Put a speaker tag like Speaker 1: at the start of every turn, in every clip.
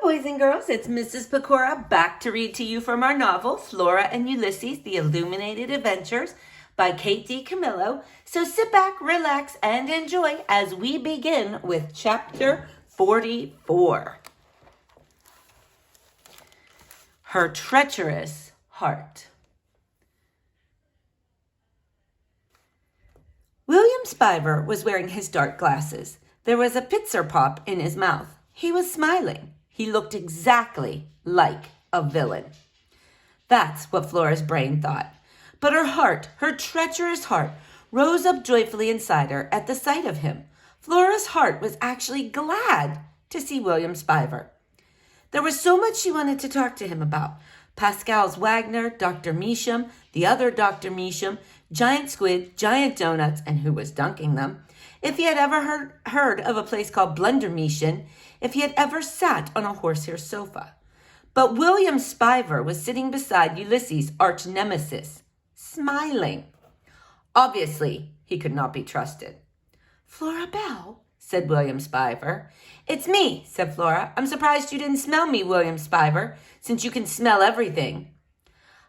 Speaker 1: boys and girls. It's Mrs. Pecora back to read to you from our novel, Flora and Ulysses, The Illuminated Adventures by Kate D. Camillo. So sit back, relax, and enjoy as we begin with Chapter 44. Her Treacherous Heart. William Spiver was wearing his dark glasses. There was a pitzer pop in his mouth. He was smiling. He looked exactly like a villain. That's what Flora's brain thought. But her heart, her treacherous heart, rose up joyfully inside her at the sight of him. Flora's heart was actually glad to see William Spiver. There was so much she wanted to talk to him about. Pascal's Wagner, Dr. Measham, the other Dr. Measham, giant squid, giant donuts, and who was dunking them. If he had ever heard of a place called Blundermeeshan, if he had ever sat on a horsehair sofa. But William Spiver was sitting beside Ulysses' arch nemesis, smiling. Obviously, he could not be trusted. "Flora Belle," said William Spiver. "It's me," said Flora. "I'm surprised you didn't smell me, William Spiver, since you can smell everything."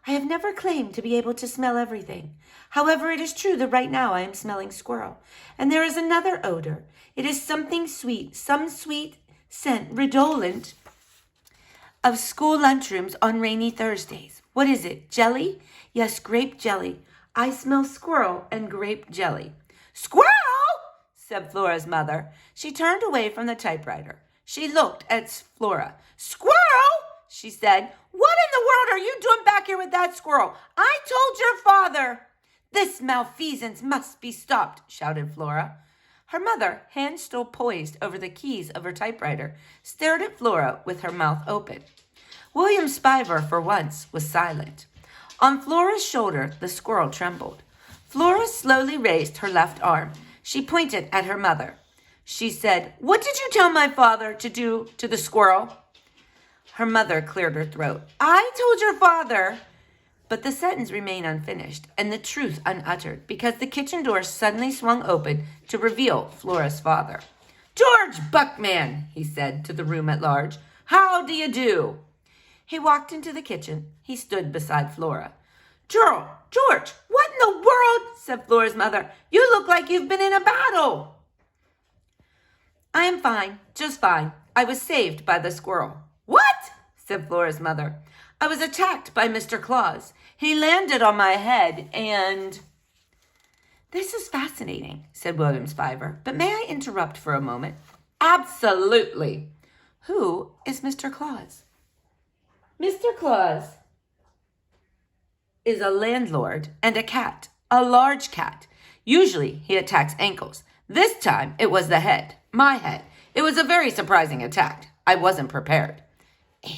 Speaker 1: "I have never claimed to be able to smell everything. However, it is true that right now I am smelling squirrel. And there is another odor. It is something sweet, some sweet scent redolent of school lunchrooms on rainy Thursdays. What is it? Jelly? Yes, grape jelly. I smell squirrel and grape jelly." "Squirrel!" said Flora's mother. She turned away from the typewriter. She looked at Flora. "Squirrel!" she said. "What in the world are you doing back here with that squirrel? I told your father." "This malfeasance must be stopped," shouted Flora. Her mother, hand still poised over the keys of her typewriter, stared at Flora with her mouth open. William Spiver, for once, was silent. On Flora's shoulder, the squirrel trembled. Flora slowly raised her left arm. She pointed at her mother. She said, "What did you tell my father to do to the squirrel?" Her mother cleared her throat. "I told your father..." But the sentence remained unfinished and the truth unuttered because the kitchen door suddenly swung open to reveal Flora's father. "George Buckman," he said to the room at large. "How do you do?" He walked into the kitchen. He stood beside Flora. George, what in the world?" said Flora's mother. "You look like you've been in a battle." "I am fine, just fine. I was saved by the squirrel." "What?" said Flora's mother. "I was attacked by Mr. Claus. He landed on my head and..." "This is fascinating," said William Spiver. "But may I interrupt for a moment?" "Absolutely." "Who is Mr. Claus?" "Mr. Claus is a landlord and a cat, a large cat. Usually he attacks ankles. This time it was the head, my head. It was a very surprising attack. I wasn't prepared."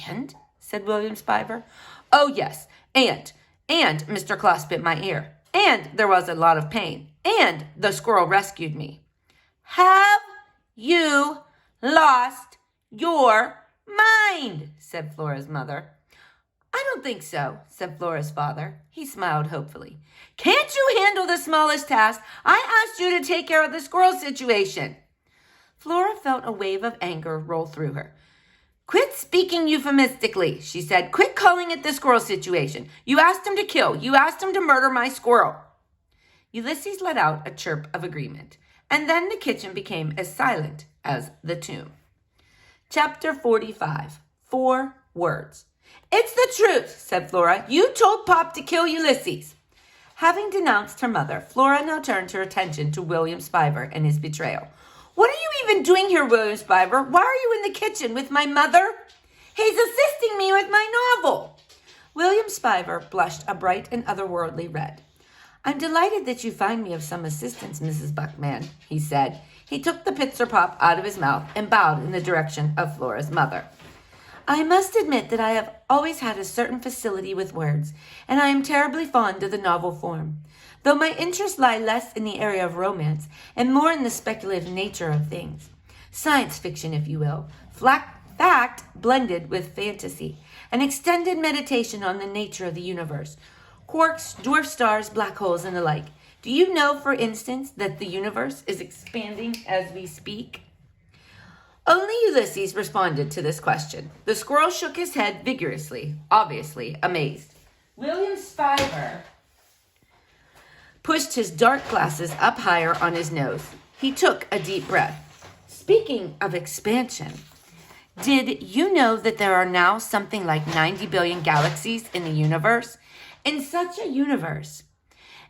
Speaker 1: "And?" said William Spiver. "Oh, yes, and Mr. Claus bit my ear, and there was a lot of pain, and the squirrel rescued me." "Have you lost your mind?" said Flora's mother. "I don't think so," said Flora's father. He smiled hopefully. "Can't you handle the smallest task? I asked you to take care of the squirrel situation." Flora felt a wave of anger roll through her. "Quit speaking euphemistically," she said. "Quit calling it the squirrel situation. You asked him to kill. You asked him to murder my squirrel." Ulysses let out a chirp of agreement, and then the kitchen became as silent as the tomb. Chapter 45. 4 words. "It's the truth," said Flora. "You told Pop to kill Ulysses." Having denounced her mother, Flora now turned her attention to William Spiver and his betrayal. "What are you even doing here, William Spiver? Why are you in the kitchen with my mother?" "He's assisting me with my novel." William Spiver blushed a bright and otherworldly red. "I'm delighted that you find me of some assistance, Mrs. Buckman," he said. He took the pitzer pop out of his mouth and bowed in the direction of Flora's mother. "I must admit that I have always had a certain facility with words, and I am terribly fond of the novel form. Though my interests lie less in the area of romance and more in the speculative nature of things. Science fiction, if you will. Fact blended with fantasy. An extended meditation on the nature of the universe. Quarks, dwarf stars, black holes, and the like. Do you know, for instance, that the universe is expanding as we speak? Only Ulysses responded to this question. The squirrel shook his head vigorously, obviously amazed. William Spiver pushed his dark glasses up higher on his nose. He took a deep breath. Speaking of expansion, did you know that there are now something like 90 billion galaxies in the universe? In such a universe,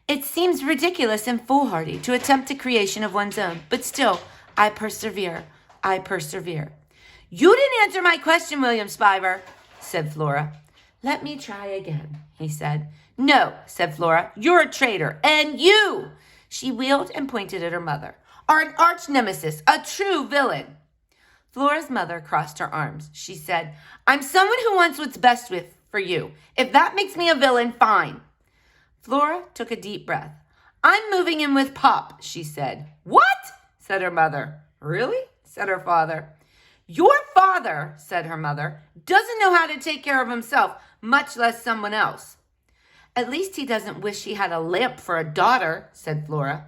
Speaker 1: it seems ridiculous and foolhardy to attempt the creation of one's own, but still, I persevere. I persevere. You didn't answer my question, William Spiver, said Flora. Let me try again, he said. No, said Flora, you're a traitor, and you, she wheeled and pointed at her mother, are an arch nemesis, a true villain. Flora's mother crossed her arms. She said, I'm someone who wants what's best for you. If that makes me a villain, fine. Flora took a deep breath. I'm moving in with Pop, she said. What? Said her mother. Really? Said her father. Your father, said her mother, doesn't know how to take care of himself, much less someone else. At least he doesn't wish he had a lamp for a daughter, said Flora.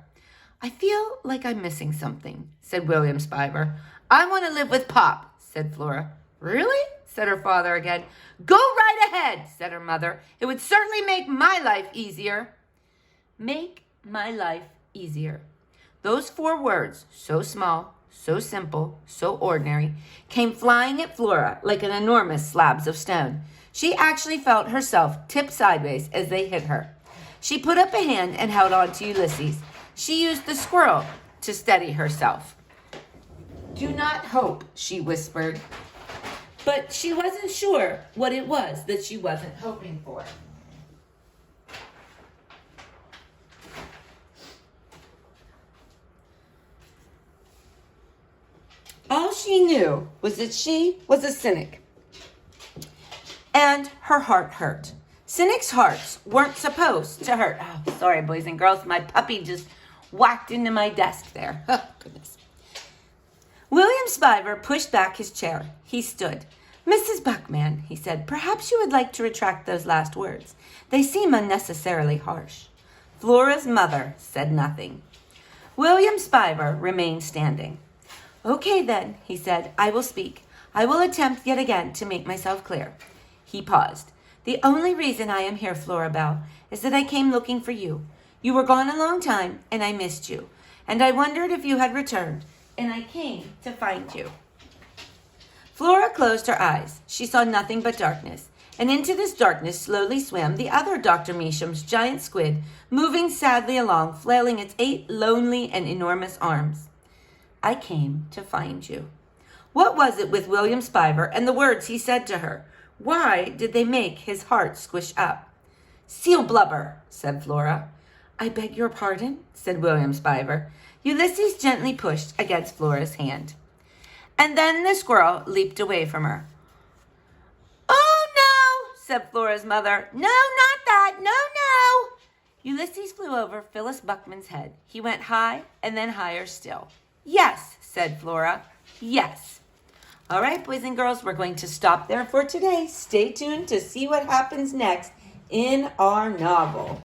Speaker 1: I feel like I'm missing something, said William Spiver. I want to live with Pop, said Flora. Really? Said her father again. Go right ahead, said her mother. It would certainly make my life easier. Make my life easier. Those 4 words, so small, so simple, so ordinary, came flying at Flora like an enormous slabs of stone. She actually felt herself tip sideways as they hit her. She put up a hand and held on to Ulysses. She used the squirrel to steady herself. Do not hope, she whispered. But she wasn't sure what it was that she wasn't hoping for. All she knew was that she was a cynic, and her heart hurt. Cynics' hearts weren't supposed to hurt. Oh, sorry, boys and girls. My puppy just whacked into my desk there. Oh, goodness. William Spiver pushed back his chair. He stood. Mrs. Buckman, he said, perhaps you would like to retract those last words. They seem unnecessarily harsh. Flora's mother said nothing. William Spiver remained standing. Okay, then, he said, I will speak. I will attempt yet again to make myself clear. He paused. The only reason I am here, Flora Belle, is that I came looking for you. You were gone a long time, and I missed you. And I wondered if you had returned, and I came to find you. Flora closed her eyes. She saw nothing but darkness, and into this darkness slowly swam the other Dr. Measham's giant squid, moving sadly along, flailing its 8 lonely and enormous arms. I came to find you. What was it with William Spiver and the words he said to her? Why did they make his heart squish up? Seal blubber, said Flora. I beg your pardon, said William Spiver. Ulysses gently pushed against Flora's hand. And then the squirrel leaped away from her. Oh, no, said Flora's mother. No, not that. No, no. Ulysses flew over Phyllis Buckman's head. He went high and then higher still. Yes, said Flora. Yes. All right, boys and girls, we're going to stop there for today. Stay tuned to see what happens next in our novel.